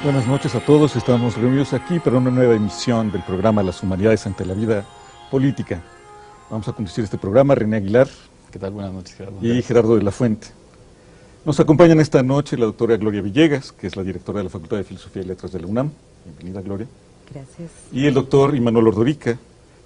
Buenas noches a todos, estamos reunidos aquí para una nueva emisión del programa Las Humanidades ante la Vida Política. Vamos a conducir este programa René Aguilar. ¿Qué tal? Buenas noches, Gerardo. Y Gerardo de la Fuente. Nos acompañan esta noche la doctora Gloria Villegas, que es la directora de la Facultad de Filosofía y Letras de la UNAM. Bienvenida, Gloria. Gracias. Y el doctor Imanol Ordorica,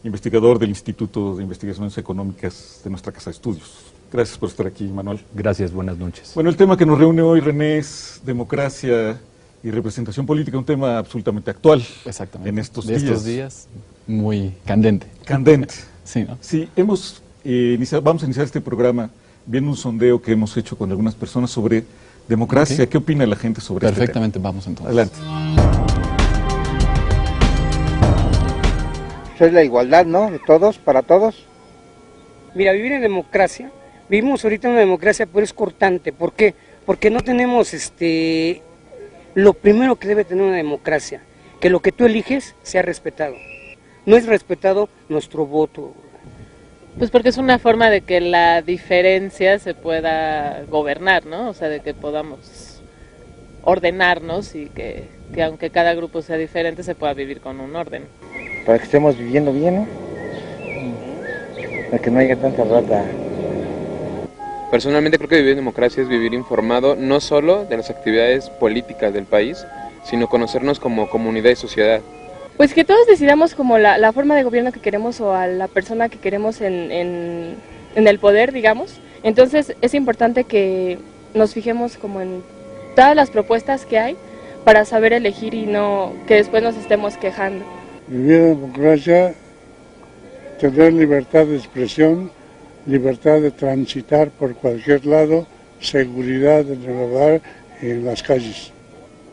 investigador del Instituto de Investigaciones Económicas de nuestra Casa de Estudios. Gracias por estar aquí, Imanol. Gracias, buenas noches. Bueno, el tema que nos reúne hoy, René, es democracia y representación política, un tema absolutamente actual. Exactamente. En estos días. Estos días, muy candente. Candente. Sí, ¿no? Sí, vamos a iniciar este programa viendo un sondeo que hemos hecho con algunas personas sobre democracia. Okay. ¿Qué opina la gente sobre esto? Perfectamente, vamos entonces. Adelante. Es la igualdad, ¿no? De todos, para todos. Mira, vivir en democracia, vivimos ahorita en una democracia, pero es cortante. ¿Por qué? Porque no tenemos lo primero que debe tener una democracia, que lo que tú eliges sea respetado. No es respetado nuestro voto. Pues porque es una forma de que la diferencia se pueda gobernar, ¿no? O sea, de que podamos ordenarnos y que aunque cada grupo sea diferente, se pueda vivir con un orden. Para que estemos viviendo bien, ¿no? Para que no haya tanta rata. Personalmente creo que vivir en democracia es vivir informado no solo de las actividades políticas del país, sino conocernos como comunidad y sociedad. Pues que todos decidamos como la forma de gobierno que queremos o a la persona que queremos en el poder, digamos. Entonces es importante que nos fijemos como en todas las propuestas que hay para saber elegir y no que después nos estemos quejando. Vivir en democracia, tener libertad de expresión, libertad de transitar por cualquier lado, seguridad en el hogar y en las calles.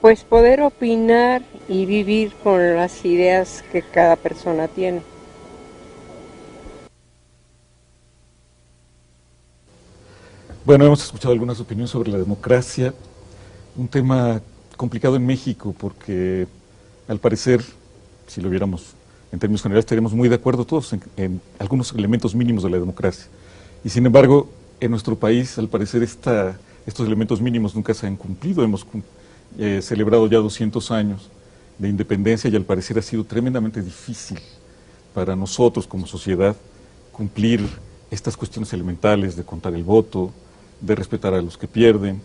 Pues poder opinar y vivir con las ideas que cada persona tiene. Bueno, hemos escuchado algunas opiniones sobre la democracia, un tema complicado en México porque al parecer, si lo viéramos en términos generales, estaríamos muy de acuerdo todos en algunos elementos mínimos de la democracia. Y sin embargo, en nuestro país, al parecer, estos elementos mínimos nunca se han cumplido. Hemos celebrado ya 200 años de independencia y al parecer ha sido tremendamente difícil para nosotros como sociedad cumplir estas cuestiones elementales de contar el voto, de respetar a los que pierden.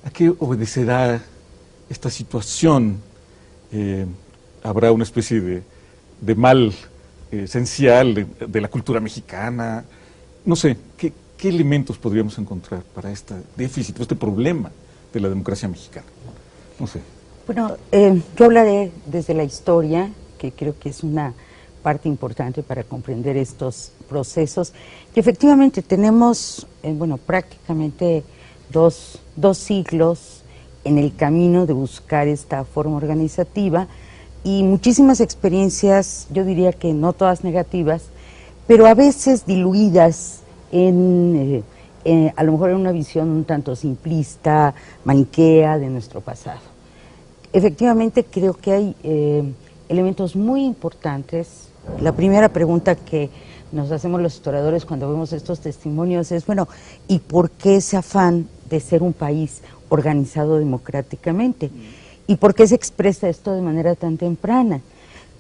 ¿A qué obedecerá esta situación? ¿Habrá una especie de mal esencial de la cultura mexicana? No sé, ¿qué elementos podríamos encontrar para este déficit, este problema de la democracia mexicana? No sé. Bueno, yo hablaré desde la historia, que creo que es una parte importante para comprender estos procesos. Y efectivamente tenemos, prácticamente dos siglos en el camino de buscar esta forma organizativa y muchísimas experiencias, yo diría que no todas negativas, pero a veces diluidas a lo mejor en una visión un tanto simplista, maniquea de nuestro pasado. Efectivamente creo que hay elementos muy importantes. La primera pregunta que nos hacemos los historiadores cuando vemos estos testimonios es, ¿y por qué ese afán de ser un país organizado democráticamente? ¿Y por qué se expresa esto de manera tan temprana?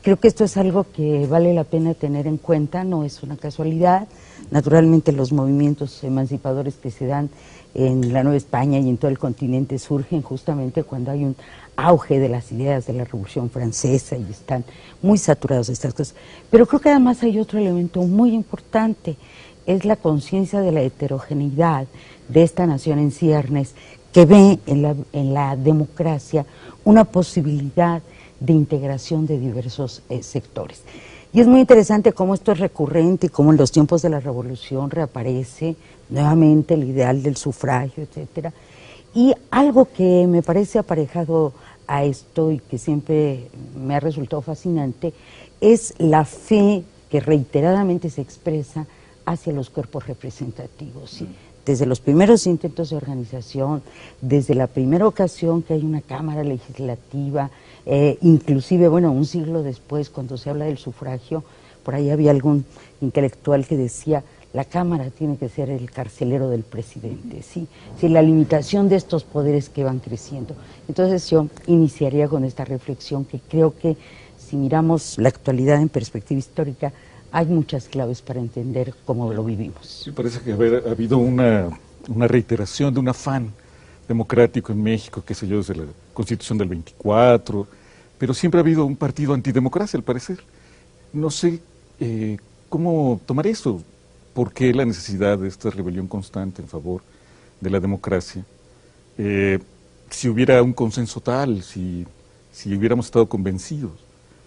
Creo que esto es algo que vale la pena tener en cuenta, no es una casualidad. Naturalmente los movimientos emancipadores que se dan en la Nueva España y en todo el continente surgen justamente cuando hay un auge de las ideas de la Revolución Francesa y están muy saturados de estas cosas. Pero creo que además hay otro elemento muy importante, es la conciencia de la heterogeneidad de esta nación en ciernes que ve en la democracia una posibilidad de integración de diversos sectores. Y es muy interesante cómo esto es recurrente y cómo en los tiempos de la Revolución reaparece nuevamente el ideal del sufragio, etcétera. Y algo que me parece aparejado a esto y que siempre me ha resultado fascinante es la fe que reiteradamente se expresa hacia los cuerpos representativos, ¿sí? Desde los primeros intentos de organización, desde la primera ocasión que hay una Cámara Legislativa, inclusive, un siglo después, cuando se habla del sufragio, por ahí había algún intelectual que decía, la Cámara tiene que ser el carcelero del presidente, ¿sí? Sí, la limitación de estos poderes que van creciendo. Entonces yo iniciaría con esta reflexión que creo que si miramos la actualidad en perspectiva histórica, hay muchas claves para entender cómo lo vivimos. Sí, parece que ha habido una reiteración de un afán democrático en México, qué sé yo, desde la Constitución del 24, pero siempre ha habido un partido antidemocracia, al parecer. No sé cómo tomar eso. ¿Por qué la necesidad de esta rebelión constante en favor de la democracia? Si hubiera un consenso tal, si hubiéramos estado convencidos,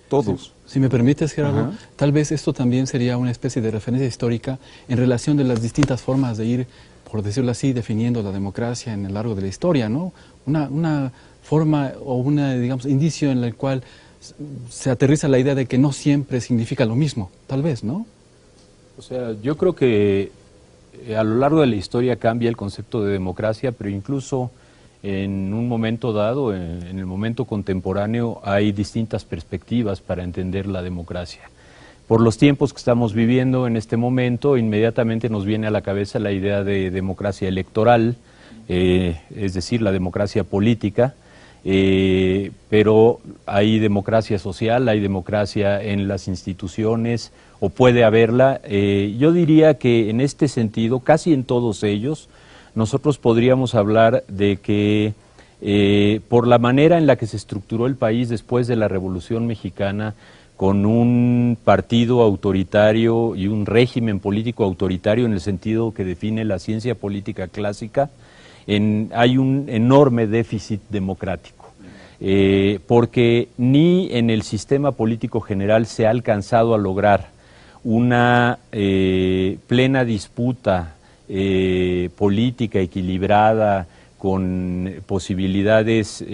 todos. Si me permites, Gerardo, Ajá. tal vez esto también sería una especie de referencia histórica en relación de las distintas formas de ir, por decirlo así, definiendo la democracia en el largo de la historia, ¿no? Una forma o digamos, indicio en el cual se aterriza la idea de que no siempre significa lo mismo, tal vez, ¿no? O sea, yo creo que a lo largo de la historia cambia el concepto de democracia, pero incluso en un momento dado, en el momento contemporáneo, hay distintas perspectivas para entender la democracia. Por los tiempos que estamos viviendo en este momento, inmediatamente nos viene a la cabeza la idea de democracia electoral, es decir, la democracia política, pero hay democracia social, hay democracia en las instituciones, o puede haberla. Yo diría que en este sentido, casi en todos ellos, nosotros podríamos hablar de que por la manera en la que se estructuró el país después de la Revolución Mexicana, con un partido autoritario y un régimen político autoritario en el sentido que define la ciencia política clásica, hay un enorme déficit democrático. Porque ni en el sistema político general se ha alcanzado a lograr una plena disputa política equilibrada con posibilidades,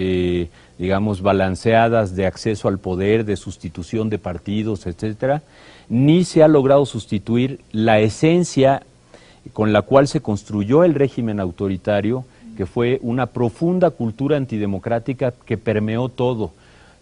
digamos, balanceadas de acceso al poder, de sustitución de partidos, etcétera, ni se ha logrado sustituir la esencia con la cual se construyó el régimen autoritario, que fue una profunda cultura antidemocrática que permeó todo,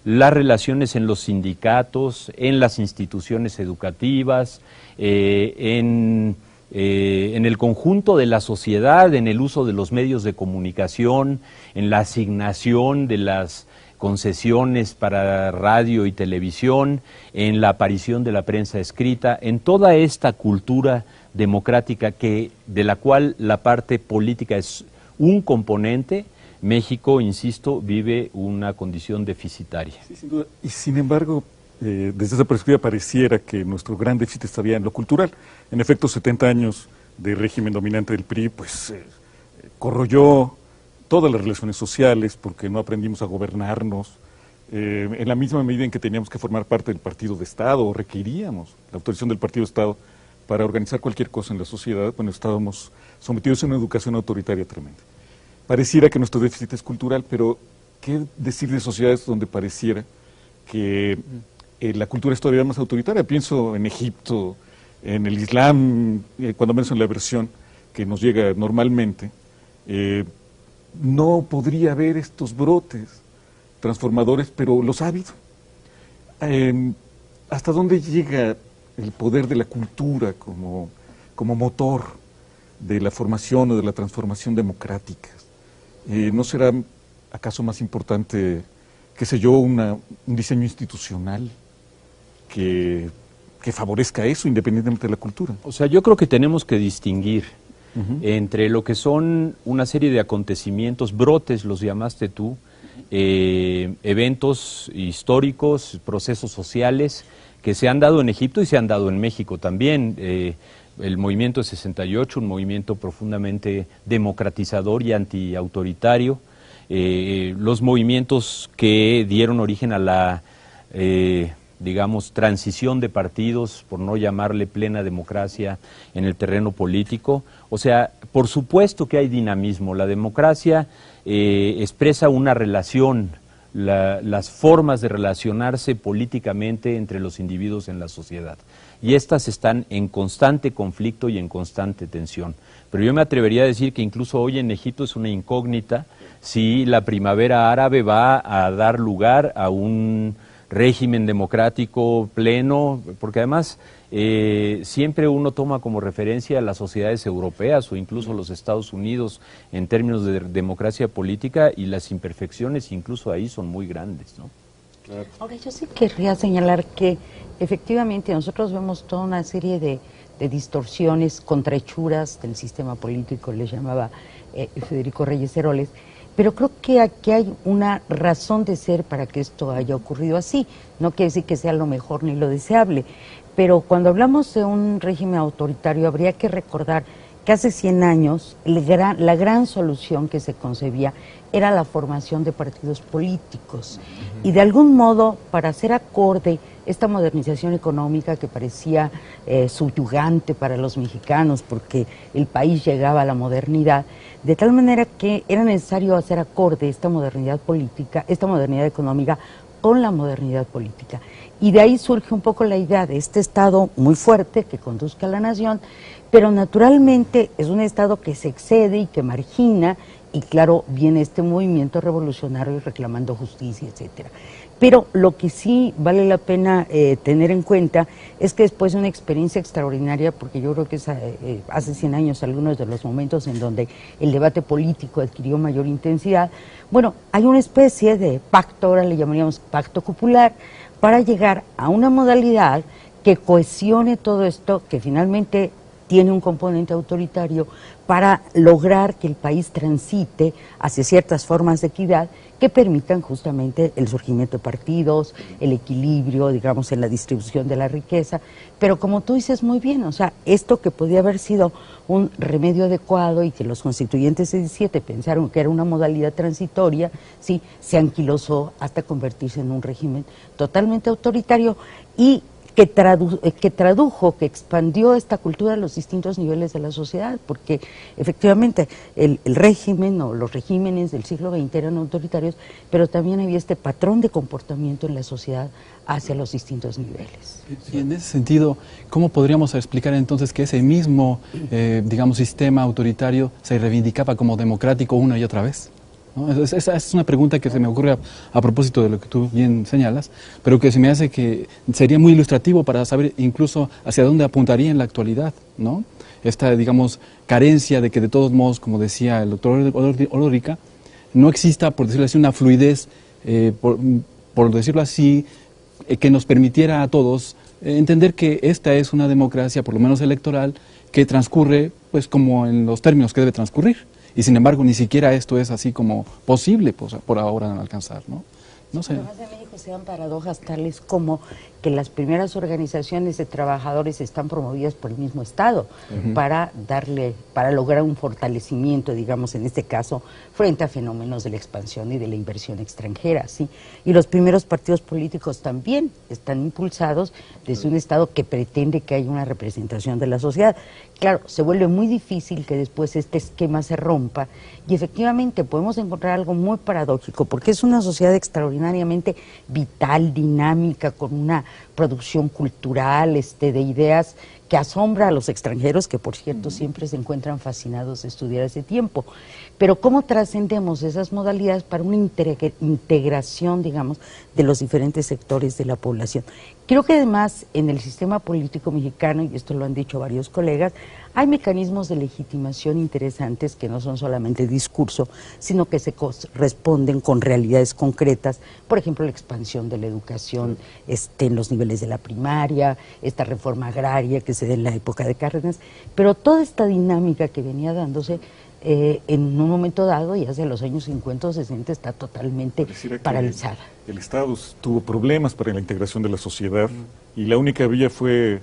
las relaciones en los sindicatos, en las instituciones educativas, en el conjunto de la sociedad, en el uso de los medios de comunicación, en la asignación de las concesiones para radio y televisión, en la aparición de la prensa escrita, en toda esta cultura democrática de la cual la parte política es un componente. México, insisto, vive una condición deficitaria. Sí, sin duda. Y sin embargo, desde esa perspectiva pareciera que nuestro gran déficit estaría en lo cultural. En efecto, 70 años de régimen dominante del PRI, pues corroyó todas las relaciones sociales porque no aprendimos a gobernarnos. En la misma medida en que teníamos que formar parte del partido de Estado, o requeríamos la autorización del partido de Estado para organizar cualquier cosa en la sociedad, bueno, estábamos sometidos a una educación autoritaria tremenda. Pareciera que nuestro déficit es cultural, pero ¿qué decir de sociedades donde pareciera que la cultura es todavía más autoritaria? Pienso en Egipto, en el Islam, cuando menos en la versión que nos llega normalmente. No podría haber estos brotes transformadores, pero los ha habido. ¿Hasta dónde llega el poder de la cultura como motor de la formación o de la transformación democrática? ¿No será acaso más importante, qué sé yo, un diseño institucional que favorezca eso independientemente de la cultura? O sea, yo creo que tenemos que distinguir entre lo que son una serie de acontecimientos, brotes los llamaste tú, eventos históricos, procesos sociales que se han dado en Egipto y se han dado en México también. El movimiento de 68, un movimiento profundamente democratizador y antiautoritario, los movimientos que dieron origen a la, digamos, transición de partidos, por no llamarle plena democracia en el terreno político. O sea, por supuesto que hay dinamismo. La democracia expresa una relación, las formas de relacionarse políticamente entre los individuos en la sociedad. Y estas están en constante conflicto y en constante tensión. Pero yo me atrevería a decir que incluso hoy en Egipto es una incógnita si la primavera árabe va a dar lugar a un régimen democrático pleno, porque además siempre uno toma como referencia las sociedades europeas o incluso los Estados Unidos en términos de democracia política, y las imperfecciones incluso ahí son muy grandes, ¿no? Claro. Ahora, yo sí querría señalar que efectivamente nosotros vemos toda una serie de distorsiones, contrahechuras del sistema político, les llamaba Federico Reyes Heroles, pero creo que aquí hay una razón de ser para que esto haya ocurrido así. No quiere decir que sea lo mejor ni lo deseable, pero cuando hablamos de un régimen autoritario habría que recordar que hace 100 años la gran solución que se concebía era la formación de partidos políticos. Y de algún modo, para hacer acorde esta modernización económica que parecía subyugante para los mexicanos, porque el país llegaba a la modernidad, de tal manera que era necesario hacer acorde esta modernidad política, esta modernidad económica, con la modernidad política. Y de ahí surge un poco la idea de este Estado muy fuerte que conduzca a la nación, pero naturalmente es un Estado que se excede y que margina, y claro, viene este movimiento revolucionario reclamando justicia, etcétera. Pero lo que sí vale la pena tener en cuenta es que después de una experiencia extraordinaria, porque yo creo que es, hace 100 años algunos de los momentos en donde el debate político adquirió mayor intensidad, bueno, hay una especie de pacto, ahora le llamaríamos pacto popular, para llegar a una modalidad que cohesione todo esto, que finalmente tiene un componente autoritario, para lograr que el país transite hacia ciertas formas de equidad que permitan justamente el surgimiento de partidos, el equilibrio, digamos, en la distribución de la riqueza. Pero como tú dices muy bien, o sea, esto que podía haber sido un remedio adecuado y que los constituyentes de 17 pensaron que era una modalidad transitoria, sí, se anquilosó hasta convertirse en un régimen totalmente autoritario y que tradujo, que expandió esta cultura a los distintos niveles de la sociedad, porque efectivamente el régimen o los regímenes del siglo XX eran autoritarios, pero también había este patrón de comportamiento en la sociedad hacia los distintos niveles. Y en ese sentido, ¿cómo podríamos explicar entonces que ese mismo, digamos, sistema autoritario se reivindicaba como democrático una y otra vez? ¿No? Esa es una pregunta que se me ocurre a propósito de lo que tú bien señalas, pero que se me hace que sería muy ilustrativo para saber incluso hacia dónde apuntaría en la actualidad, ¿no? Esta, digamos, carencia de que de todos modos, como decía el doctor Olórica, no exista, por decirlo así, una fluidez, por decirlo así, que nos permitiera a todos entender que esta es una democracia, por lo menos electoral, que transcurre pues como en los términos que debe transcurrir. Y sin embargo, ni siquiera esto es así como posible pues, por ahora alcanzar, ¿no? No sé. Además en México se dan paradojas tales como que las primeras organizaciones de trabajadores están promovidas por el mismo Estado para lograr un fortalecimiento, digamos, en este caso, frente a fenómenos de la expansión y de la inversión extranjera, ¿sí? Y los primeros partidos políticos también están impulsados desde un Estado que pretende que haya una representación de la sociedad. Claro, se vuelve muy difícil que después este esquema se rompa y efectivamente podemos encontrar algo muy paradójico, porque es una sociedad extraordinariamente vital, dinámica, con una producción cultural, de ideas que asombra a los extranjeros, que por cierto siempre se encuentran fascinados de estudiar ese tiempo. Pero ¿cómo trascendemos esas modalidades para una integración, digamos, de los diferentes sectores de la población? Creo que además en el sistema político mexicano, y esto lo han dicho varios colegas, hay mecanismos de legitimación interesantes que no son solamente discurso, sino que se corresponden con realidades concretas. Por ejemplo, la expansión de la educación en los niveles de la primaria, esta reforma agraria que se da en la época de Cárdenas, pero toda esta dinámica que venía dándose en un momento dado, y hacia los años 50 o 60, está totalmente paralizada. El Estado tuvo problemas para la integración de la sociedad y la única vía fue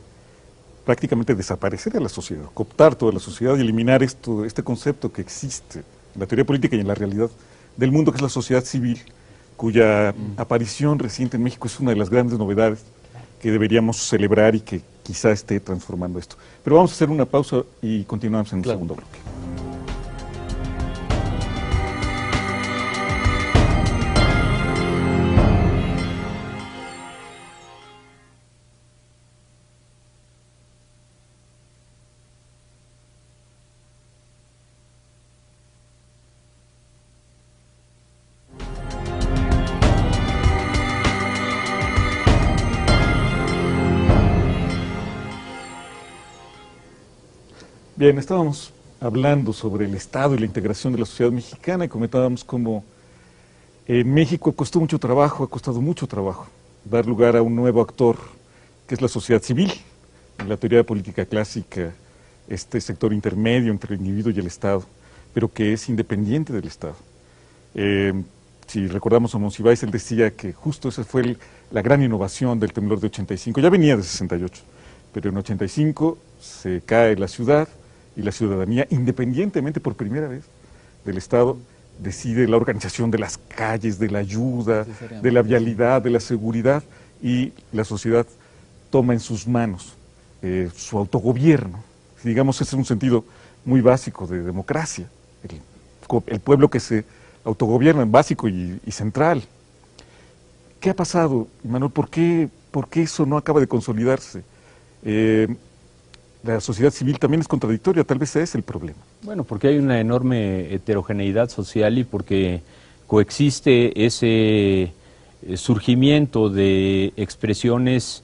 prácticamente desaparecer de la sociedad, cooptar toda la sociedad y eliminar este concepto que existe en la teoría política y en la realidad del mundo, que es la sociedad civil, cuya aparición reciente en México es una de las grandes novedades que deberíamos celebrar y que quizá esté transformando esto. Pero vamos a hacer una pausa y continuamos en el segundo bloque. Bien, estábamos hablando sobre el Estado y la integración de la sociedad mexicana y comentábamos cómo en México costó mucho trabajo, ha costado mucho trabajo dar lugar a un nuevo actor que es la sociedad civil. En la teoría de política clásica, este sector intermedio entre el individuo y el Estado, pero que es independiente del Estado. Si recordamos a Monsiváis, él decía que justo esa fue la gran innovación del temblor de 85, ya venía de 68, pero en 85 se cae la ciudad y la ciudadanía, independientemente por primera vez del Estado, decide la organización de las calles, de la ayuda, de la vialidad, de la seguridad, y la sociedad toma en sus manos su autogobierno. Digamos, ese es un sentido muy básico de democracia, el pueblo que se autogobierna, básico y central. ¿Qué ha pasado, Manuel? ¿Por qué eso no acaba de consolidarse? La sociedad civil también es contradictoria, tal vez ese es el problema. Bueno, porque hay una enorme heterogeneidad social y porque coexiste ese surgimiento de expresiones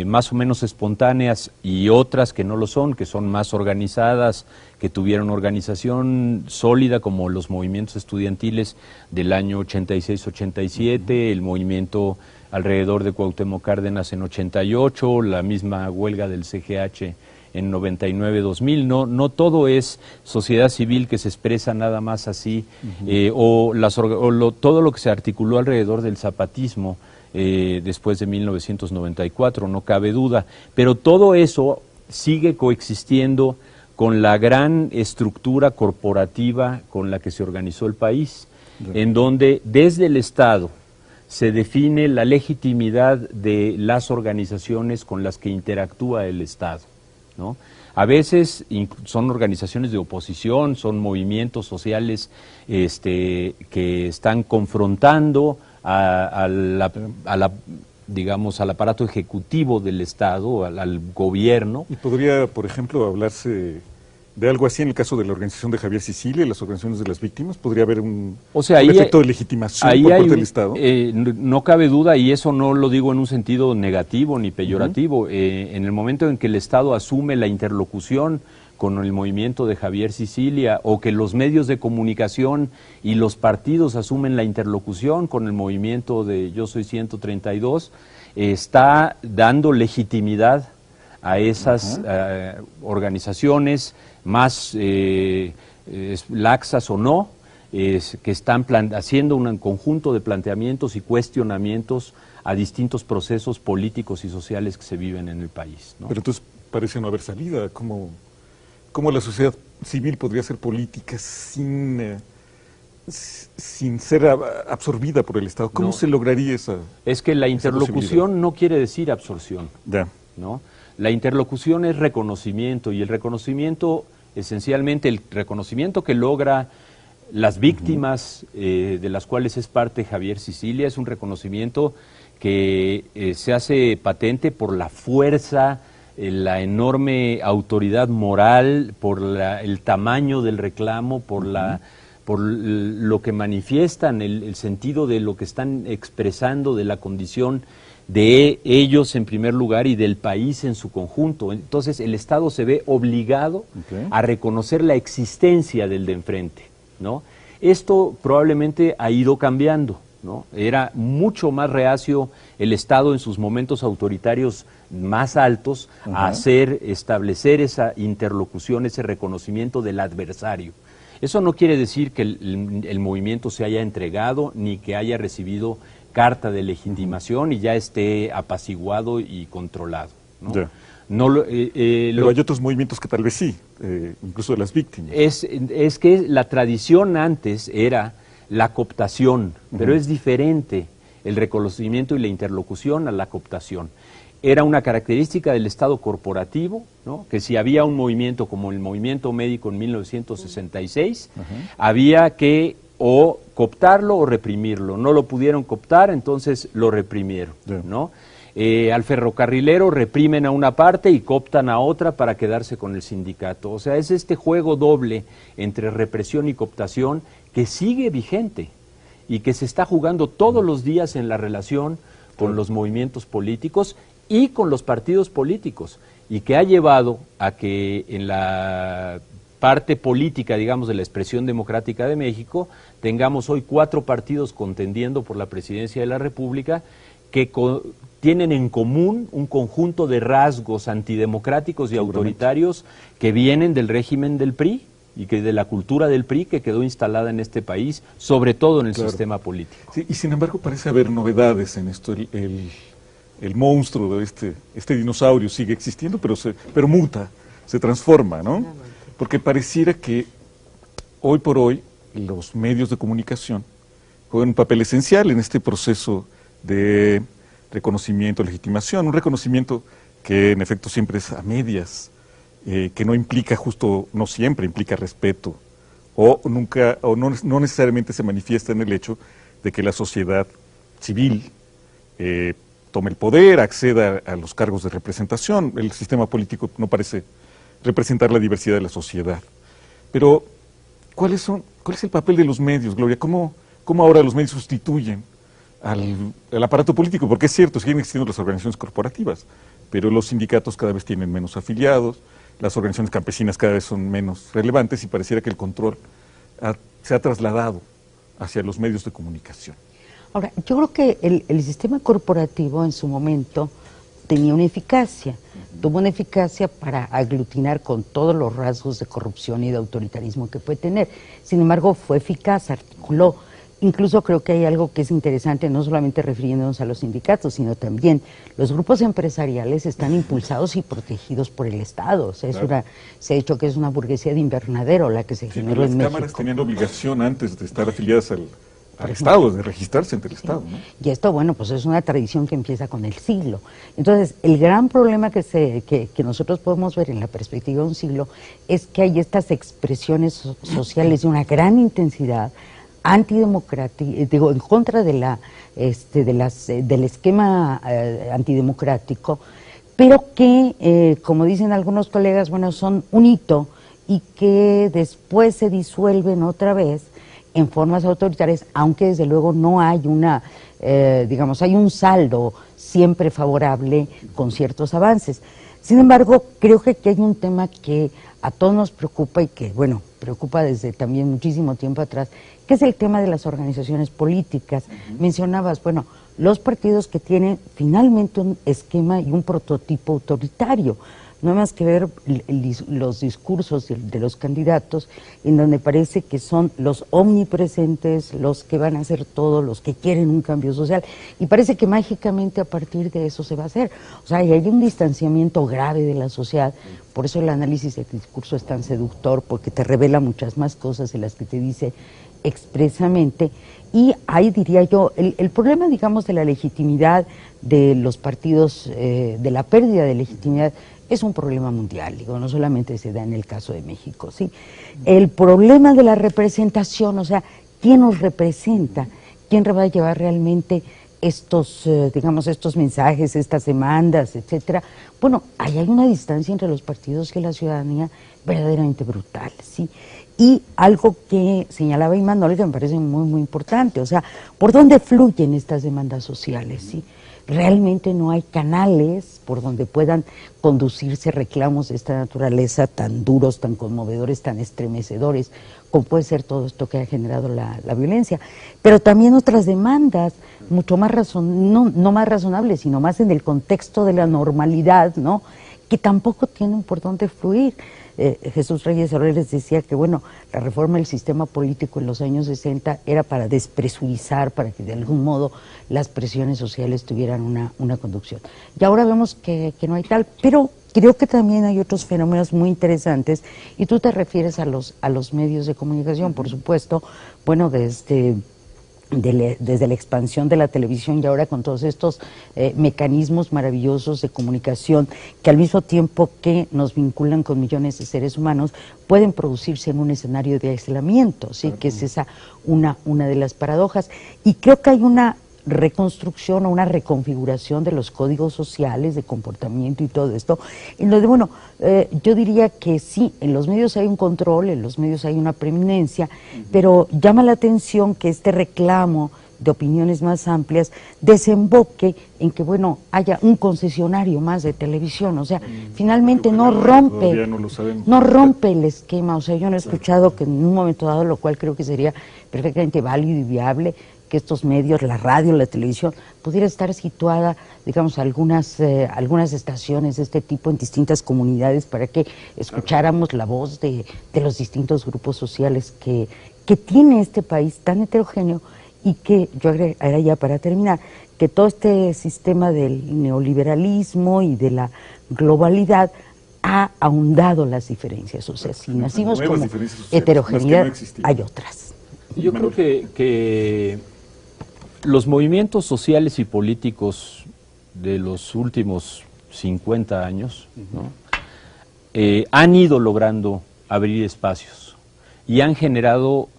más o menos espontáneas y otras que no lo son, que son más organizadas, que tuvieron organización sólida, como los movimientos estudiantiles del año 86-87, el movimiento alrededor de Cuauhtémoc Cárdenas en 88, la misma huelga del CGH en 99-2000, no todo es sociedad civil que se expresa nada más así, todo lo que se articuló alrededor del zapatismo después de 1994, no cabe duda, pero todo eso sigue coexistiendo con la gran estructura corporativa con la que se organizó el país, en donde desde el Estado se define la legitimidad de las organizaciones con las que interactúa el Estado, ¿no? A veces son organizaciones de oposición, son movimientos sociales que están confrontando digamos, al aparato ejecutivo del Estado, al gobierno. Y podría, por ejemplo, hablarse de algo así en el caso de la organización de Javier Sicilia y las organizaciones de las víctimas. ¿Podría haber un efecto de legitimación por parte del Estado? No cabe duda, y eso no lo digo en un sentido negativo ni peyorativo. En el momento en que el Estado asume la interlocución con el movimiento de Javier Sicilia, o que los medios de comunicación y los partidos asumen la interlocución con el movimiento de Yo Soy 132, está dando legitimidad a esas organizaciones más laxas o no, que están haciendo un conjunto de planteamientos y cuestionamientos a distintos procesos políticos y sociales que se viven en el país, ¿no? Pero entonces parece no haber salida. ¿Cómo la sociedad civil podría ser política sin ser absorbida por el Estado? ¿Cómo se lograría esa? Es que la interlocución no quiere decir absorción, ¿no? La interlocución es reconocimiento, y el reconocimiento, esencialmente el reconocimiento que logra las víctimas de las cuales es parte Javier Sicilia, es un reconocimiento que se hace patente por la fuerza, la enorme autoridad moral, por el tamaño del reclamo, por lo que manifiestan, el sentido de lo que están expresando, de la condición de ellos en primer lugar y del país en su conjunto. Entonces el Estado se ve obligado a reconocer la existencia del de enfrente, ¿no? Esto probablemente ha ido cambiando, ¿no? Era mucho más reacio el Estado en sus momentos autoritarios más altos a establecer esa interlocución, ese reconocimiento del adversario. Eso no quiere decir que el movimiento se haya entregado ni que haya recibido carta de legitimación y ya esté apaciguado y controlado, ¿no? Pero hay otros movimientos que tal vez sí, incluso de las víctimas. Es que la tradición antes era la cooptación, pero es diferente el reconocimiento y la interlocución a la cooptación. Era una característica del Estado corporativo, ¿no? Que si había un movimiento como el movimiento médico en 1966, había que o cooptarlo o reprimirlo. No lo pudieron cooptar, entonces lo reprimieron, ¿no? Al ferrocarrilero reprimen a una parte y cooptan a otra para quedarse con el sindicato. O sea, es este juego doble entre represión y cooptación que sigue vigente y que se está jugando todos los días en la relación con los movimientos políticos y con los partidos políticos. y que ha llevado a que en la parte política, digamos, de la expresión democrática de México, tengamos hoy 4 partidos contendiendo por la presidencia de la República que tienen en común un conjunto de rasgos antidemocráticos y autoritarios que vienen del régimen del PRI y que de la cultura del PRI que quedó instalada en este país, sobre todo en el sistema político. Sí, y sin embargo parece haber novedades en esto. El monstruo de este dinosaurio sigue existiendo, pero muta, se transforma, ¿no? Porque pareciera que hoy por hoy los medios de comunicación juegan un papel esencial en este proceso de reconocimiento, legitimación, un reconocimiento que en efecto siempre es a medias, que no implica no siempre implica respeto, o no necesariamente se manifiesta en el hecho de que la sociedad civil tome el poder, acceda a los cargos de representación. El sistema político no parece representar la diversidad de la sociedad. Pero, ¿cuál es el papel de los medios, Gloria? ¿Cómo ahora los medios sustituyen al aparato político? Porque es cierto, siguen existiendo las organizaciones corporativas, pero los sindicatos cada vez tienen menos afiliados, las organizaciones campesinas cada vez son menos relevantes y pareciera que el control se ha trasladado hacia los medios de comunicación. Ahora, yo creo que el sistema corporativo en su momento tenía una eficacia, tuvo una eficacia para aglutinar con todos los rasgos de corrupción y de autoritarismo que puede tener. Sin embargo, fue eficaz, articuló. Incluso creo que hay algo que es interesante, no solamente refiriéndonos a los sindicatos, sino también los grupos empresariales están impulsados y protegidos por el Estado. O sea, claro, se ha dicho que es una burguesía de invernadero la que se generó en México. Las cámaras tenían obligación antes de estar afiliadas al Estado, de registrarse ante el Estado, ¿no? Y esto, bueno, pues es una tradición que empieza con el siglo. Entonces, el gran problema que nosotros podemos ver en la perspectiva de un siglo es que hay estas expresiones sociales de una gran intensidad antidemocrática, digo, en contra de del esquema antidemocrático, pero que, como dicen algunos colegas, bueno, son un hito y que después se disuelven otra vez en formas autoritarias, aunque desde luego no hay hay un saldo siempre favorable con ciertos avances. Sin embargo, creo que aquí hay un tema que a todos nos preocupa y que, bueno, preocupa desde también muchísimo tiempo atrás, que es el tema de las organizaciones políticas. Mencionabas, bueno, los partidos que tienen finalmente un esquema y un prototipo autoritario. No hay más que ver los discursos de los candidatos, en donde parece que son los omnipresentes, los que van a hacer todo, los que quieren un cambio social, y parece que mágicamente a partir de eso se va a hacer. O sea, y hay un distanciamiento grave de la sociedad, por eso el análisis del discurso es tan seductor, porque te revela muchas más cosas de las que te dice expresamente. Y ahí diría yo, el problema, digamos, de la legitimidad de los partidos, de la pérdida de legitimidad, es un problema mundial, digo, no solamente se da en el caso de México, ¿sí? El problema de la representación, o sea, ¿quién nos representa? ¿Quién va a llevar realmente estos mensajes, estas demandas, etcétera? Bueno, ahí hay una distancia entre los partidos y la ciudadanía verdaderamente brutal, ¿sí? Y algo que señalaba Imanol, que me parece muy, muy importante, o sea, ¿por dónde fluyen estas demandas sociales, sí? Realmente no hay canales por donde puedan conducirse reclamos de esta naturaleza tan duros, tan conmovedores, tan estremecedores, como puede ser todo esto que ha generado la violencia. Pero también otras demandas, mucho más no más razonables, sino más en el contexto de la normalidad, ¿no?, que tampoco tienen por dónde fluir. Jesús Reyes Heredia decía que, bueno, la reforma del sistema político en los años 60 era para despresurizar, para que de algún modo las presiones sociales tuvieran una conducción. Y ahora vemos que no hay tal, pero creo que también hay otros fenómenos muy interesantes, y tú te refieres a los medios de comunicación, por supuesto, bueno, desde la expansión de la televisión y ahora con todos estos mecanismos maravillosos de comunicación que al mismo tiempo que nos vinculan con millones de seres humanos pueden producirse en un escenario de aislamiento, ¿sí? Que es esa una de las paradojas. Y creo que hay una reconstrucción o una reconfiguración de los códigos sociales de comportamiento y todo esto, en donde, bueno, yo diría que sí, en los medios hay un control, en los medios hay una preeminencia, pero llama la atención que este reclamo de opiniones más amplias, desemboque en que, bueno, haya un concesionario más de televisión. O sea, finalmente no rompe el esquema. O sea, yo no he escuchado que en un momento dado, lo cual creo que sería perfectamente válido y viable, que estos medios, la radio, la televisión, pudiera estar situada, digamos, algunas estaciones de este tipo en distintas comunidades para que escucháramos la voz de los distintos grupos sociales que tiene este país tan heterogéneo, y que, yo agregaría ya para terminar, que todo este sistema del neoliberalismo y de la globalidad ha ahondado las diferencias. O sea, si nacimos como heterogeneidad, hay otras. Yo creo que los movimientos sociales y políticos de los últimos 50 años, ¿no? Han ido logrando abrir espacios y han generado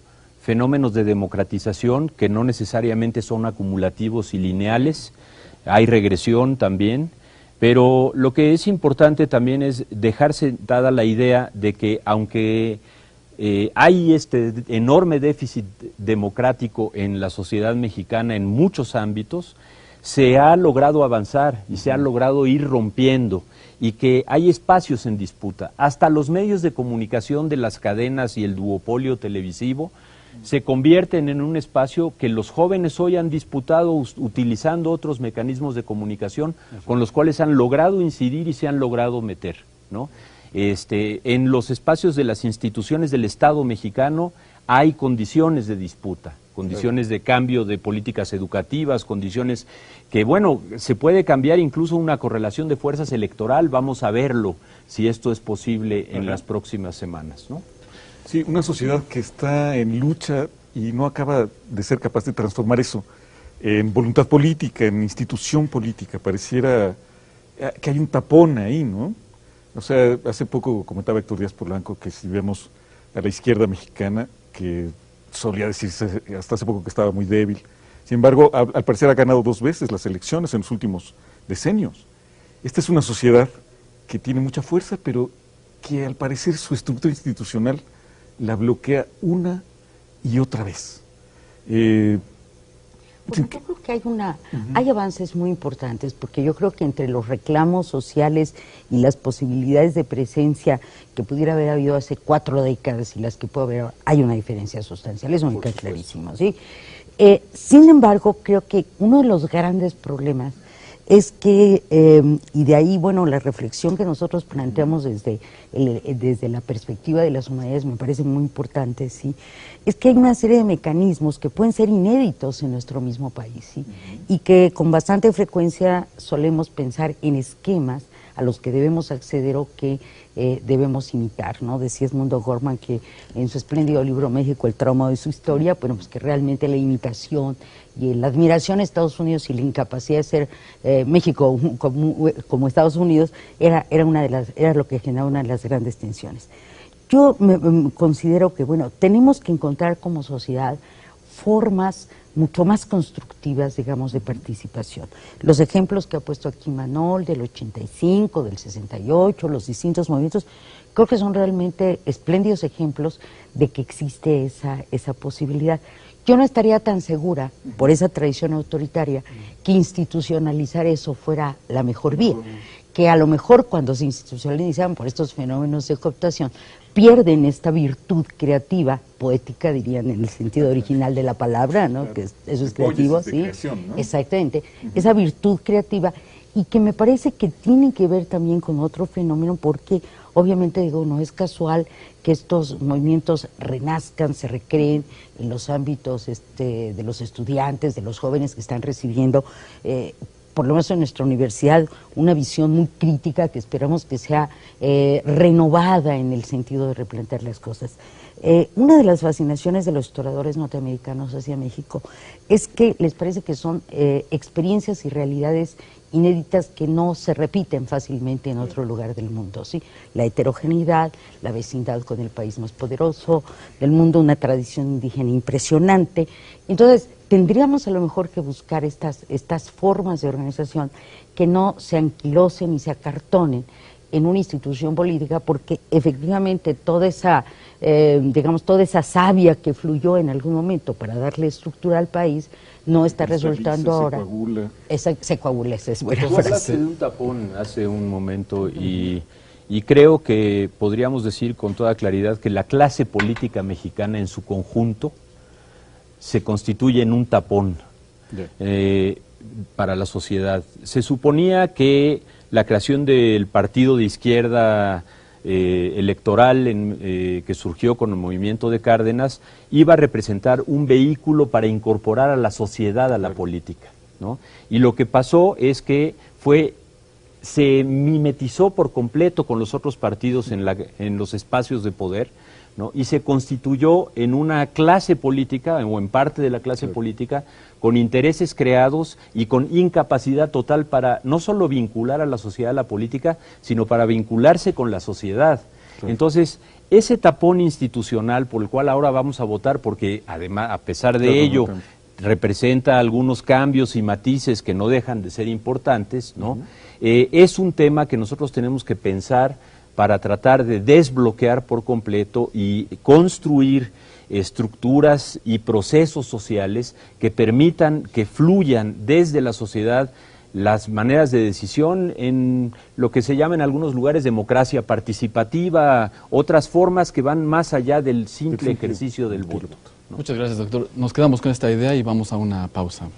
fenómenos de democratización que no necesariamente son acumulativos y lineales, hay regresión también, pero lo que es importante también es dejar sentada la idea de que aunque hay este enorme déficit democrático en la sociedad mexicana en muchos ámbitos, se ha logrado avanzar y se ha logrado ir rompiendo, y que hay espacios en disputa. Hasta los medios de comunicación de las cadenas y el duopolio televisivo se convierten en un espacio que los jóvenes hoy han disputado utilizando otros mecanismos de comunicación con los cuales han logrado incidir y se han logrado meter, ¿no? En los espacios de las instituciones del Estado mexicano hay condiciones de disputa, condiciones de cambio de políticas educativas, condiciones que, bueno, se puede cambiar incluso una correlación de fuerzas electoral, vamos a verlo, si esto es posible en las próximas semanas, ¿no? Sí, una sociedad que está en lucha y no acaba de ser capaz de transformar eso en voluntad política, en institución política. Pareciera que hay un tapón ahí, ¿no? O sea, hace poco comentaba Héctor Díaz Polanco que si vemos a la izquierda mexicana, que solía decirse hasta hace poco que estaba muy débil, sin embargo, al parecer ha ganado 2 veces las elecciones en los últimos decenios. Esta es una sociedad que tiene mucha fuerza, pero que al parecer su estructura institucional la bloquea una y otra vez. Bueno, yo creo que hay avances muy importantes, porque yo creo que entre los reclamos sociales y las posibilidades de presencia que pudiera haber habido hace 4 décadas y las que puede haber, hay una diferencia sustancial, eso me queda clarísimo, ¿sí? Sin embargo, creo que uno de los grandes problemas es que, y de ahí, bueno, la reflexión que nosotros planteamos desde la perspectiva de las humanidades me parece muy importante, ¿sí? Es que hay una serie de mecanismos que pueden ser inéditos en nuestro mismo país, ¿sí? Y que con bastante frecuencia solemos pensar en esquemas a los que debemos acceder o que debemos imitar, ¿no? Decía Edmundo Gorman que en su espléndido libro México, el trauma de su historia, bueno, pues que realmente la imitación y la admiración a Estados Unidos y la incapacidad de ser México como Estados Unidos era lo que generaba una de las grandes tensiones. Yo considero que, bueno, tenemos que encontrar como sociedad formas mucho más constructivas, digamos, de participación. Los ejemplos que ha puesto aquí Manol, del 85, del 68, los distintos movimientos, creo que son realmente espléndidos ejemplos de que existe esa posibilidad. Yo no estaría tan segura, por esa tradición autoritaria, que institucionalizar eso fuera la mejor vía, que a lo mejor cuando se institucionalizan por estos fenómenos de cooptación, pierden esta virtud creativa, poética dirían en el sentido original de la palabra, ¿no? Claro. Que eso es creativo, sí, creación, ¿no? Exactamente, esa virtud creativa, y que me parece que tiene que ver también con otro fenómeno, porque obviamente digo, no es casual que estos movimientos renazcan, se recreen en los ámbitos de los estudiantes, de los jóvenes que están recibiendo por lo menos en nuestra universidad, una visión muy crítica que esperamos que sea renovada en el sentido de replantear las cosas. Una de las fascinaciones de los historiadores norteamericanos hacia México es que les parece que son experiencias y realidades inéditas que no se repiten fácilmente en otro lugar del mundo, ¿sí? La heterogeneidad, la vecindad con el país más poderoso del mundo, una tradición indígena impresionante. Entonces, tendríamos a lo mejor que buscar estas formas de organización que no se anquilosen y se acartonen, en una institución política, porque efectivamente toda esa, toda esa savia que fluyó en algún momento para darle estructura al país, no está resultando ahora. Se coagula. Se coagula, esa es buena Tú hablaste de un tapón hace un momento y creo que podríamos decir con toda claridad que la clase política mexicana en su conjunto se constituye en un tapón para la sociedad. Se suponía que la creación del partido de izquierda electoral que surgió con el movimiento de Cárdenas iba a representar un vehículo para incorporar a la sociedad a la política, ¿no? Y lo que pasó es que se mimetizó por completo con los otros partidos en los espacios de poder, ¿no? Y se constituyó en una clase política, o en parte de la clase política, con intereses creados y con incapacidad total para no solo vincular a la sociedad a la política, sino para vincularse con la sociedad. Entonces, ese tapón institucional por el cual ahora vamos a votar, porque además, a pesar de ello, representa algunos cambios y matices que no dejan de ser importantes, ¿no? Es un tema que nosotros tenemos que pensar para tratar de desbloquear por completo y construir estructuras y procesos sociales que permitan que fluyan desde la sociedad las maneras de decisión en lo que se llama en algunos lugares democracia participativa, otras formas que van más allá del simple ejercicio del voto, ¿no? Muchas gracias, doctor. Nos quedamos con esta idea y vamos a una pausa.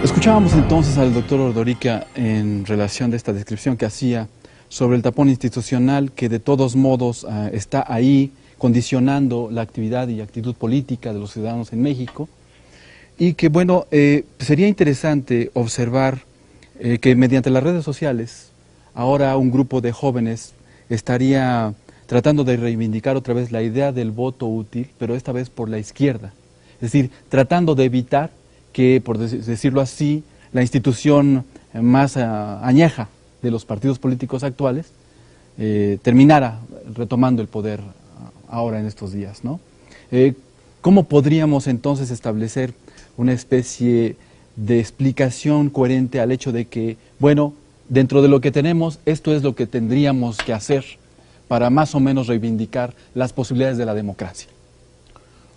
Escuchábamos entonces al doctor Ordorica en relación de esta descripción que hacía sobre el tapón institucional que de todos modos está ahí condicionando la actividad y actitud política de los ciudadanos en México, y que bueno, sería interesante observar que mediante las redes sociales ahora un grupo de jóvenes estaría tratando de reivindicar otra vez la idea del voto útil, pero esta vez por la izquierda, es decir, tratando de evitar que, por decirlo así, la institución más añeja de los partidos políticos actuales terminara retomando el poder ahora en estos días, ¿no? ¿Cómo podríamos entonces establecer una especie de explicación coherente al hecho de que, bueno, dentro de lo que tenemos, esto es lo que tendríamos que hacer para más o menos reivindicar las posibilidades de la democracia?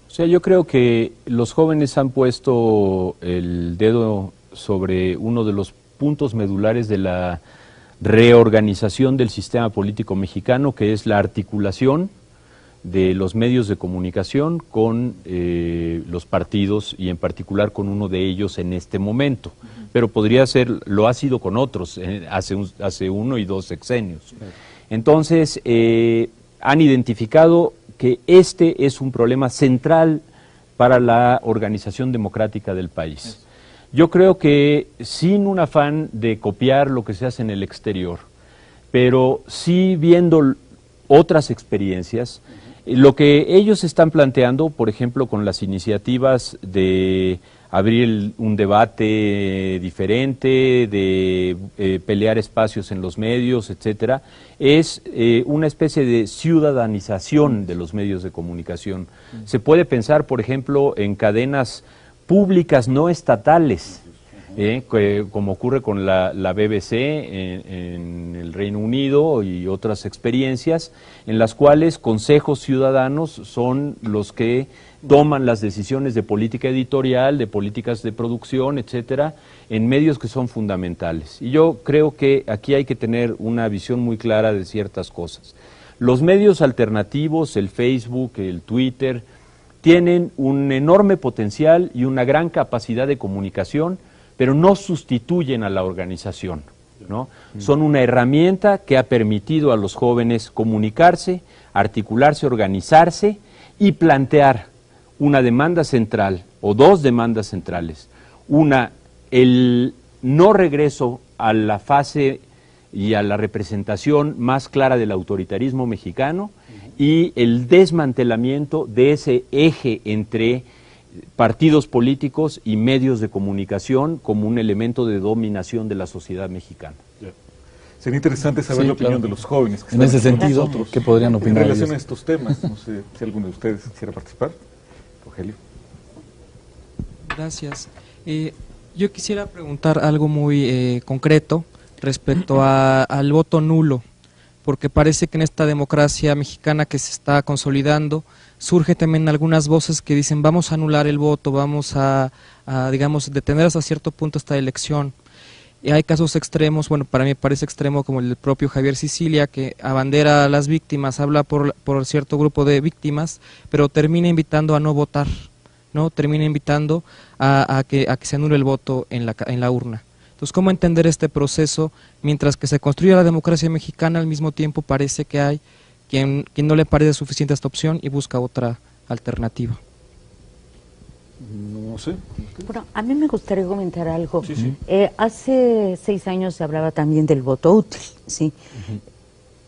O sea, yo creo que los jóvenes han puesto el dedo sobre uno de los puntos medulares de la reorganización del sistema político mexicano, que es la articulación de los medios de comunicación con los partidos y en particular con uno de ellos en este momento. Pero podría ser, lo ha sido con otros hace 1 y 2 sexenios. Entonces, han identificado que este es un problema central para la organización democrática del país. Yo creo que sin un afán de copiar lo que se hace en el exterior, pero sí viendo otras experiencias, lo que ellos están planteando, por ejemplo, con las iniciativas de abrir un debate diferente, de pelear espacios en los medios, etcétera, es una especie de ciudadanización de los medios de comunicación. Se puede pensar, por ejemplo, en cadenas públicas no estatales, como ocurre con la BBC en el Reino Unido y otras experiencias, en las cuales consejos ciudadanos son los que toman las decisiones de política editorial, de políticas de producción, etcétera, en medios que son fundamentales. Y yo creo que aquí hay que tener una visión muy clara de ciertas cosas. Los medios alternativos, el Facebook, el Twitter, tienen un enorme potencial y una gran capacidad de comunicación, pero no sustituyen a la organización, ¿no? Son una herramienta que ha permitido a los jóvenes comunicarse, articularse, organizarse y plantear una demanda central o dos demandas centrales. Una, el no regreso a la fase y a la representación más clara del autoritarismo mexicano, y el desmantelamiento de ese eje entre partidos políticos y medios de comunicación como un elemento de dominación de la sociedad mexicana. Sería interesante saber la opinión de los jóvenes que en están ese con sentido, nosotros ¿qué podrían opinar en relación ellos? a estos temas? No sé si alguno de ustedes quisiera participar. Rogelio. Gracias. Yo quisiera preguntar algo muy concreto respecto al voto nulo, porque parece que en esta democracia mexicana que se está consolidando surge también algunas voces que dicen vamos a anular el voto, vamos a digamos, detener hasta cierto punto esta elección. Y hay casos extremos, bueno, para mí me parece extremo como el del propio Javier Sicilia, que abandera a las víctimas, habla por cierto grupo de víctimas, pero termina invitando a no votar, ¿no? Termina invitando a que se anule el voto en la urna. Entonces, ¿cómo entender este proceso? Mientras que se construye la democracia mexicana, al mismo tiempo parece que hay quien no le parece suficiente esta opción y busca otra alternativa. No sé. Bueno, a mí me gustaría comentar algo. Sí, sí. Hace 6 años se hablaba también del voto útil, ¿sí?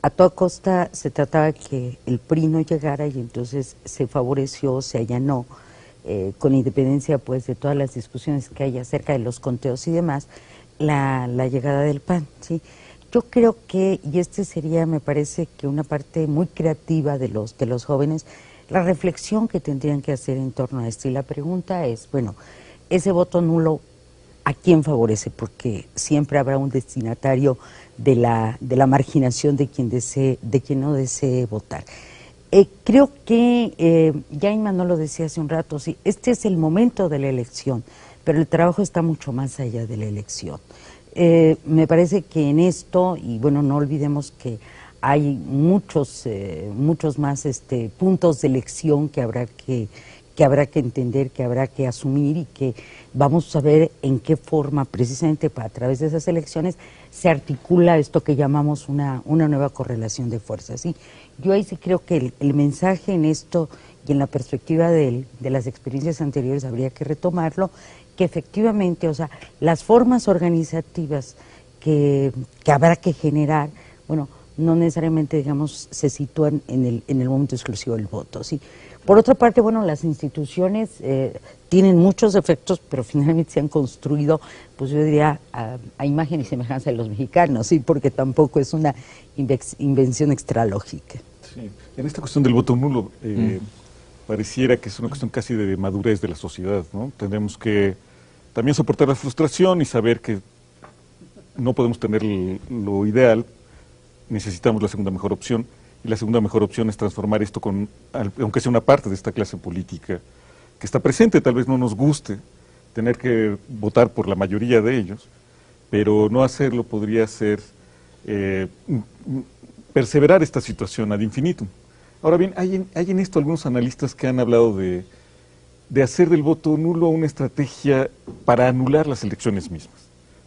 A toda costa se trataba que el PRI no llegara y entonces se favoreció, se allanó, con independencia pues de todas las discusiones que hay acerca de los conteos y demás, la llegada del PAN, ¿sí? Yo creo que, y este sería, me parece que una parte muy creativa de los jóvenes, la reflexión que tendrían que hacer en torno a esto. Y la pregunta es, bueno, ese voto nulo, ¿a quién favorece? Porque siempre habrá un destinatario de la marginación de quien no desee votar. Creo que, ya Imanol lo decía hace un rato, sí, este es el momento de la elección, pero el trabajo está mucho más allá de la elección. Me parece que en esto, y bueno, no olvidemos que hay muchos más puntos de elección que habrá que entender, que habrá que asumir y que vamos a ver en qué forma, precisamente a través de esas elecciones, se articula esto que llamamos una nueva correlación de fuerzas, ¿sí? Yo ahí sí creo que el mensaje en esto y en la perspectiva de las experiencias anteriores habría que retomarlo, que efectivamente, o sea, las formas organizativas que habrá que generar, bueno, no necesariamente, digamos, se sitúan en el momento exclusivo del voto, ¿sí? Por otra parte, bueno, las instituciones tienen muchos efectos, pero finalmente se han construido, pues yo diría, a imagen y semejanza de los mexicanos, ¿sí? Porque tampoco es una invención extralógica. Sí. En esta cuestión del voto nulo, pareciera que es una cuestión casi de madurez de la sociedad, ¿no? Tendremos que también soportar la frustración y saber que no podemos tener lo ideal, necesitamos la segunda mejor opción, y la segunda mejor opción es transformar esto aunque sea una parte de esta clase política que está presente, tal vez no nos guste tener que votar por la mayoría de ellos, pero no hacerlo podría ser perseverar esta situación ad infinitum. Ahora bien, hay en esto algunos analistas que han hablado de hacer del voto nulo una estrategia para anular las elecciones mismas.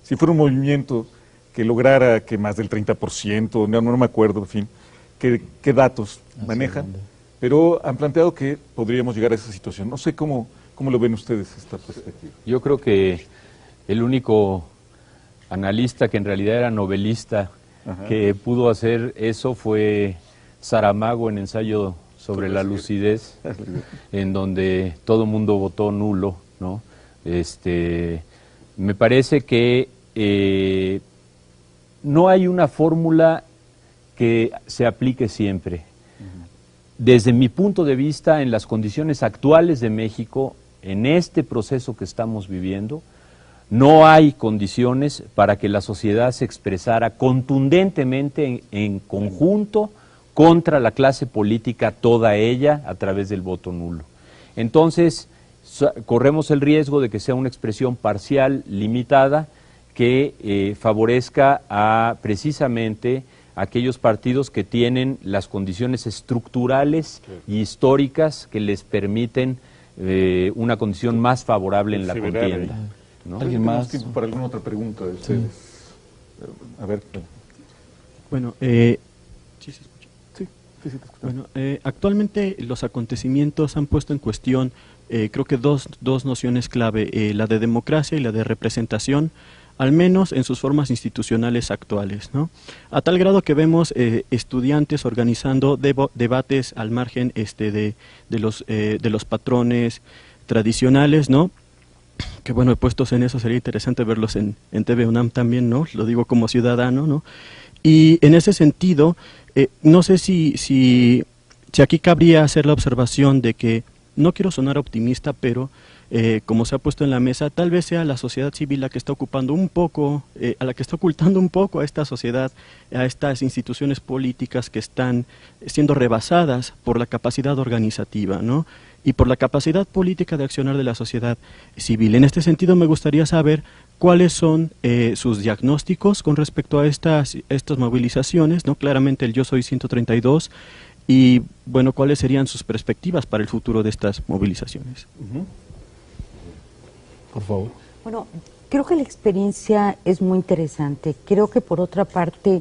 Si fuera un movimiento que lograra que más del 30%, no me acuerdo, en fin, qué datos manejan, pero han planteado que podríamos llegar a esa situación. No sé cómo lo ven ustedes esta perspectiva. Yo creo que el único analista que en realidad era novelista que pudo hacer eso fue Saramago en Ensayo sobre la lucidez, en donde todo el mundo votó nulo, ¿no? Me parece que no hay una fórmula que se aplique siempre. Desde mi punto de vista, en las condiciones actuales de México, en este proceso que estamos viviendo, no hay condiciones para que la sociedad se expresara contundentemente en conjunto contra la clase política, toda ella, a través del voto nulo. Entonces, corremos el riesgo de que sea una expresión parcial, limitada, que favorezca a precisamente aquellos partidos que tienen las condiciones estructurales y históricas que les permiten una condición más favorable en la contienda, ¿no? ¿Alguien más? ¿Tiempo para alguna otra pregunta de ustedes? A ver. Bueno, ¿sí se escucha? Sí, te escucho. Bueno, actualmente los acontecimientos han puesto en cuestión, creo que dos nociones clave, la de democracia y la de representación, al menos en sus formas institucionales actuales, ¿no? A tal grado que vemos estudiantes organizando debates al margen de los patrones tradicionales, ¿no? Que bueno, puestos en eso sería interesante verlos en TV UNAM también, ¿no? Lo digo como ciudadano, ¿no? Y en ese sentido, no sé si aquí cabría hacer la observación de que, no quiero sonar optimista, pero como se ha puesto en la mesa, tal vez sea la sociedad civil la que está ocupando un poco, a la que está ocultando un poco a esta sociedad, a estas instituciones políticas que están siendo rebasadas por la capacidad organizativa, ¿no? Y por la capacidad política de accionar de la sociedad civil. En este sentido, me gustaría saber cuáles son sus diagnósticos con respecto a estas movilizaciones, ¿no? Claramente el Yo Soy 132, y bueno, cuáles serían sus perspectivas para el futuro de estas movilizaciones. Por favor. Bueno, creo que la experiencia es muy interesante. Creo que por otra parte,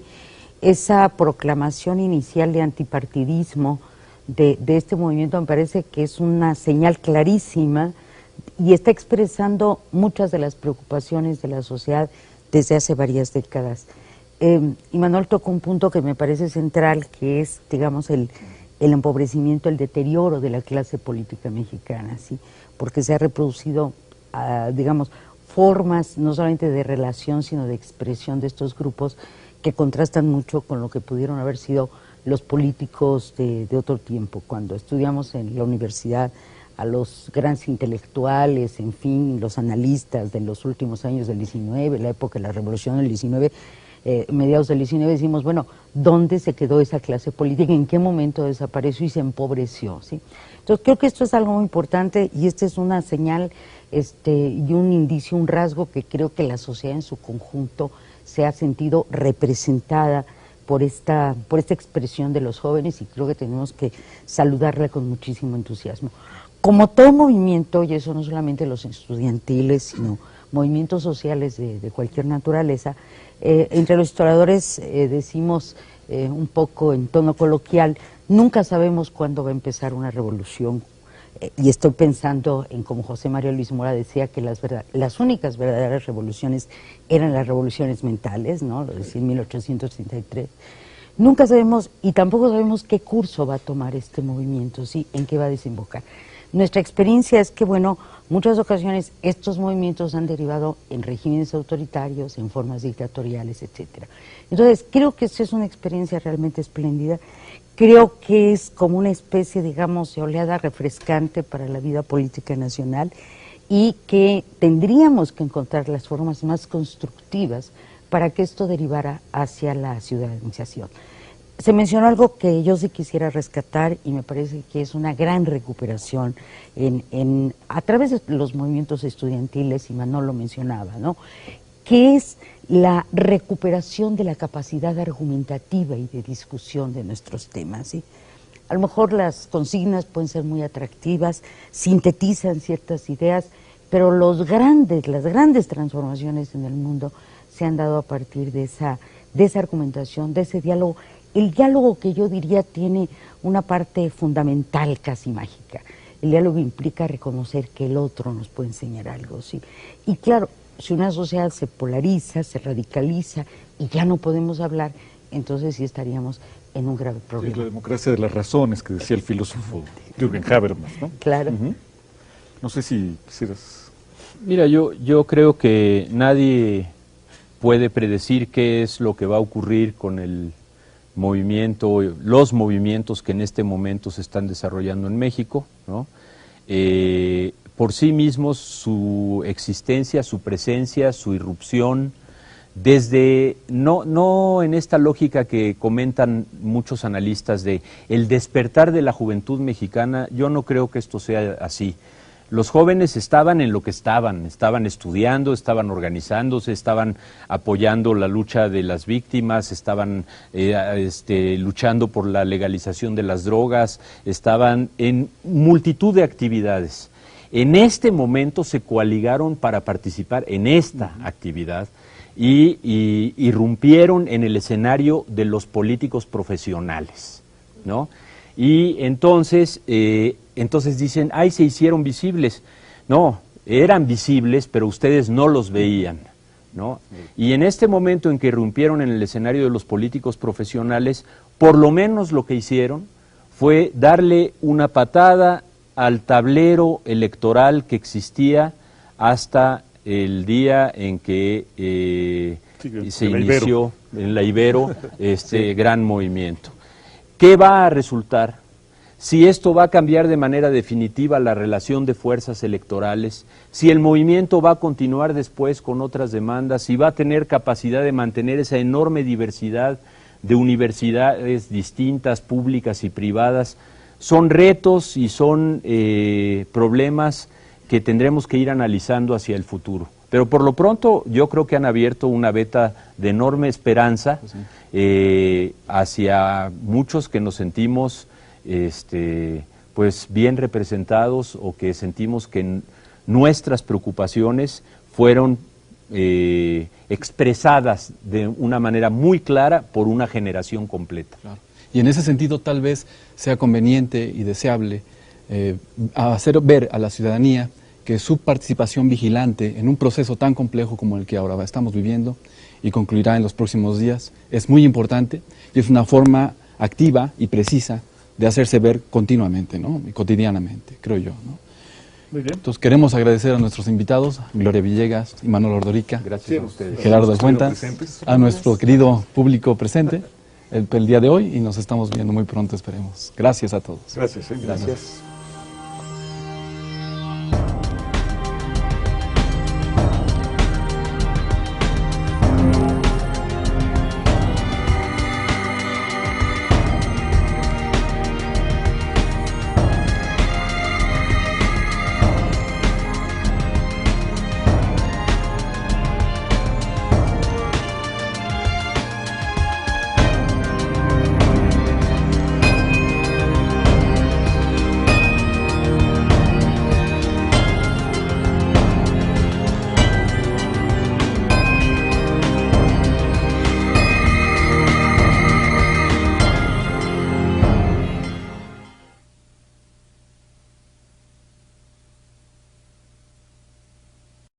esa proclamación inicial de antipartidismo de este movimiento me parece que es una señal clarísima y está expresando muchas de las preocupaciones de la sociedad desde hace varias décadas. Y Manuel tocó un punto que me parece central, que es, digamos, el empobrecimiento, el deterioro de la clase política mexicana, ¿sí? Porque se ha reproducido, digamos, formas no solamente de relación, sino de expresión de estos grupos que contrastan mucho con lo que pudieron haber sido los políticos de otro tiempo. Cuando estudiamos en la universidad a los grandes intelectuales, en fin, los analistas de los últimos años del 19, la época de la revolución del 19, mediados del 19, decimos, bueno, ¿dónde se quedó esa clase política? ¿En qué momento desapareció y se empobreció? ¿Sí? Entonces creo que esto es algo muy importante y esta es una señal y un indicio, un rasgo que creo que la sociedad en su conjunto se ha sentido representada por esta expresión de los jóvenes y creo que tenemos que saludarla con muchísimo entusiasmo. Como todo movimiento, y eso no solamente los estudiantiles, sino movimientos sociales de cualquier naturaleza, entre los historiadores decimos un poco en tono coloquial, nunca sabemos cuándo va a empezar una revolución. Y estoy pensando en como José María Luis Mora decía que las únicas verdaderas revoluciones eran las revoluciones mentales, ¿no? Lo decía en 1833. Nunca sabemos y tampoco sabemos qué curso va a tomar este movimiento, ¿sí? En qué va a desembocar. Nuestra experiencia es que, bueno, muchas ocasiones estos movimientos han derivado en regímenes autoritarios, en formas dictatoriales, etcétera. Entonces, creo que esta es una experiencia realmente espléndida. Creo que es como una especie, digamos, de oleada refrescante para la vida política nacional y que tendríamos que encontrar las formas más constructivas para que esto derivara hacia la ciudadanización. Se mencionó algo que yo sí quisiera rescatar y me parece que es una gran recuperación a través de los movimientos estudiantiles, y Manuel lo mencionaba, ¿no? Que es la recuperación de la capacidad argumentativa y de discusión de nuestros temas, ¿sí? A lo mejor las consignas pueden ser muy atractivas, sintetizan ciertas ideas, pero las grandes transformaciones en el mundo se han dado a partir de esa argumentación, de ese diálogo. El diálogo que yo diría tiene una parte fundamental, casi mágica. El diálogo implica reconocer que el otro nos puede enseñar algo, ¿sí? Y claro, si una sociedad se polariza, se radicaliza y ya no podemos hablar, entonces sí estaríamos en un grave problema. Sí, la democracia de las razones que decía el filósofo Jürgen Habermas, ¿no? Claro. No sé si quisieras... Mira, yo creo que nadie puede predecir qué es lo que va a ocurrir con el movimiento, los movimientos que en este momento se están desarrollando en México, ¿no? Por sí mismos, su existencia, su presencia, su irrupción, desde, no en esta lógica que comentan muchos analistas de el despertar de la juventud mexicana, yo no creo que esto sea así. Los jóvenes estaban en lo que estaban estudiando, estaban organizándose, estaban apoyando la lucha de las víctimas, estaban luchando por la legalización de las drogas, estaban en multitud de actividades. En este momento se coaligaron para participar en esta actividad y irrumpieron en el escenario de los políticos profesionales, ¿no? Y entonces dicen, se hicieron visibles. No, eran visibles, pero ustedes no los veían, ¿no? Y en este momento en que irrumpieron en el escenario de los políticos profesionales, por lo menos lo que hicieron fue darle una patada al tablero electoral que existía hasta el día en que se inició en la Ibero este gran movimiento. ¿Qué va a resultar? Si esto va a cambiar de manera definitiva la relación de fuerzas electorales, si el movimiento va a continuar después con otras demandas, si va a tener capacidad de mantener esa enorme diversidad de universidades distintas, públicas y privadas, son retos y son problemas que tendremos que ir analizando hacia el futuro. Pero por lo pronto yo creo que han abierto una veta de enorme esperanza hacia muchos que nos sentimos pues bien representados o que sentimos que nuestras preocupaciones fueron expresadas de una manera muy clara por una generación completa. Claro. Y en ese sentido tal vez sea conveniente y deseable hacer ver a la ciudadanía que su participación vigilante en un proceso tan complejo como el que ahora estamos viviendo y concluirá en los próximos días es muy importante y es una forma activa y precisa de hacerse ver continuamente, ¿no? Y cotidianamente, creo yo, ¿no? Muy bien. Entonces queremos agradecer a nuestros invitados, Gloria Villegas y Manuel Ordorica, gracias a ustedes, Gerardo Alcuenta, a nuestro querido público presente el día de hoy y nos estamos viendo muy pronto, esperemos. Gracias a todos. Gracias. Gracias.